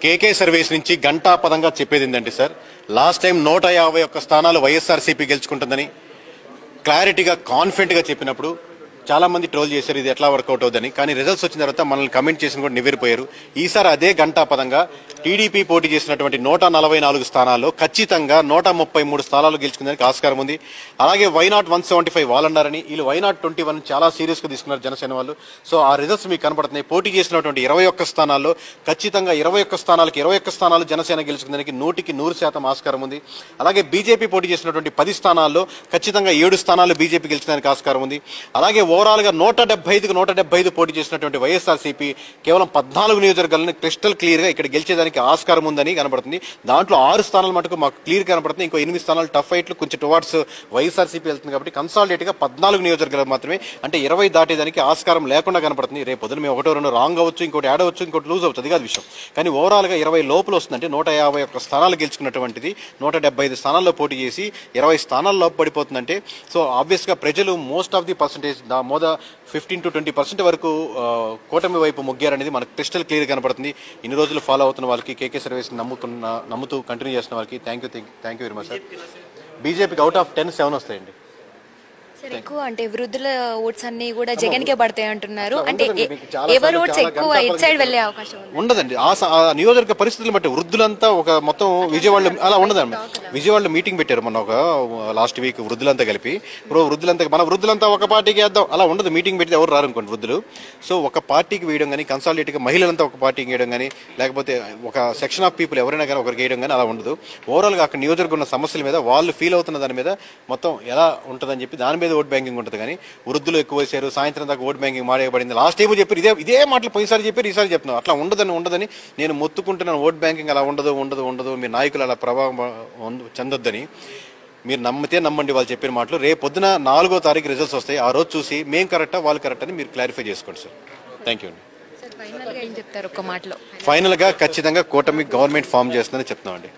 కేకే service నుంచి గంటాపదంగా చెప్పేది ఏంటంటే సార్, లాస్ట్ టైం 151 స్థానాలు వైఎస్ఆర్సీపీ గెలుచుకుంటుందని క్లారిటీగా కాన్ఫిడెంట్గా చెప్పినప్పుడు చాలా మంది ట్రోల్ చేశారు ఇది ఎట్లా వర్కౌట్ అవుతుందని. కానీ రిజల్ట్స్ వచ్చిన తర్వాత మనల్ని కమెంట్ చేసిన కూడా నివ్వెరిపోయారు. ఈసారి అదే గంటాపదంగా టీడీపీ పోటీ చేసినటువంటి 144 స్థానాల్లో ఖచ్చితంగా 133 స్థానాలు గెలుచుకునేందుకు ఆస్కారం ఉంది. అలాగే వైనాట్ 175 వాళ్ళు అన్నారని, వీళ్ళు వైనాట్ 21 చాలా సీరియస్గా తీసుకున్నారు జనసేన వాళ్ళు. సో ఆ రిజల్ట్స్ మీకు కనపడుతున్నాయి. పోటీ చేసినటువంటి 21 స్థానాల్లో ఖచ్చితంగా 21 స్థానాలకు 21 స్థానాలు జనసేన గెలుచుకునేందుకు 100% ఆస్కారం ఉంది. అలాగే బీజేపీ పోటీ చేసినటువంటి 10 స్థానాల్లో ఖచ్చితంగా 7 స్థానాలు బీజేపీ గెలుచుకునేందుకు ఆస్కారం ఉంది. అలాగే ఓవరాల్ గా 175 పోటీ చేసినటువంటి వైఎస్ఆర్సీపీ కేవలం 14 నియోజకవర్గాలను క్రిస్టల్ క్లియర్ గా ఇక్కడ గెలిచేదానికి ఆస్కారం ఉందని కనబడుతుంది. దాంట్లో 6 స్థానాలు మటుకు మాకు క్లియర్ కనబడుతుంది. ఇంకో 8 స్థానాలు టఫ్ ఫైట్లు కొంచెం టువార్డ్స్ వైఎస్ఆర్సీపీ వెళ్తుంది. కాబట్టి కన్సాలిడేట్ గా 14 నియోజకవర్గాలు మాత్రమే, అంటే 20 దాటేదానికి ఆస్కారం లేకుండా కనబడుతుంది. రేపు పొద్దున మేము 1-2 రాంగ్ అవ్వచ్చు, ఇంకోటి యాడ్ అవ్వచ్చు, ఇంకోటి లూజ్ అవ్వచ్చు, అది కాదు విషయం. కానీ ఓవరాల్ గా 20 లోపల వస్తుందంటే 151 స్థానాలు గెలుచుకున్నటువంటిది 175 స్థానాల్లో పోటీ చేసి 20 స్థానాల లోపు పడిపోతుందంటే, సో ఆబ్వియస్ గా ప్రజలు most of the percentage 15 to 20% వరకు కూటమి వైపు మొగ్గారనేది మనకు క్రిస్టల్ క్లియర్ కనపడుతుంది. ఇన్ని రోజులు ఫాలో అవుతున్న వాళ్ళకి, కేకే సర్వీస్ నమ్ముతూ కంటిన్యూ చేస్తున్న వాళ్ళకి thank you very much sir. బీజేపీకి అవుట్ ఆఫ్ 10 7 వస్తాయండి. ఎక్కువ అంటే వృద్ధుల ఓట్స్ అన్ని కూడా జగన్ కే పడతాయి అంటున్నారు. అంటే ఎవరు ఓట్స్ ఎక్కువ ఇట్ సైడ్ వెళ్ళే అవకాశం ఉండదండి. ఆ నియోజకవర్గ పరిస్థితులు బట్టి వృద్ధులంతా ఒక మొత్తం విజయవాడలో అలా ఉండదండి. విజయవాడలో మీటింగ్ పెట్టారు మొన్న ఒక లాస్ట్ వీక్ వృద్ధులంతా కలిపి. మన వృద్ధులంతా ఒక పార్టీకి వేద్దాం అలా ఉండదు. మీటింగ్ పెడితే ఎవరు రారు అనుకోండి వృద్ధులు. సో ఒక పార్టీకి వేయడం కానీ, కన్సాలిడేట్ గా మహిళలంతా ఒక పార్టీకి వేయడం కానీ, లేకపోతే ఒక సెక్షన్ ఆఫ్ పీపుల్ ఎవరైనా కానీ ఒకరికి వేయడం కానీ అలా ఉండదు. ఓవరాల్ గా అక్కడ నియోజకవర్గం ఉన్న సమస్యల మీద వాళ్ళు ఫీల్ అవుతున్న దాని మీద మొత్తం ఎలా ఉంటుందని చెప్పి దాని మీద ఓట్ బ్యాంకింగ్ ఉంటుంది. కానీ వృద్ధులు ఎక్కువ వేశారు, సాయంత్రం దాకా ఓట్ బ్యాంకింగ్ మాడేయబడింది. లాస్ట్ టైం చెప్పారు ఇదే మాటలు పోయినసారి చెప్పారు, ఈసారి చెప్తున్నాను. అట్లా ఉండదని నేను మొత్తుకుంటున్నాను. ఓట్ బ్యాంకింగ్ అలా ఉండదు. మీ నాయకులు అలా ప్రభావం చెందొద్దని. మీరు నమ్మితే నమ్మండి వాళ్ళు చెప్పిన మాటలు. రేపు పొద్దున 4వ తారీఖు రిజల్ట్స్ వస్తాయి. ఆ రోజు చూసి మేము కరెక్టా వాళ్ళు కరెక్ట్ అని మీరు క్లారిఫై చేసుకోండి సార్. థ్యాంక్ యూ అండి. ఫైనల్ గా ఖచ్చితంగా కూటమి గవర్నమెంట్ ఫామ్ చేస్తుందని చెప్తున్నాం అండి.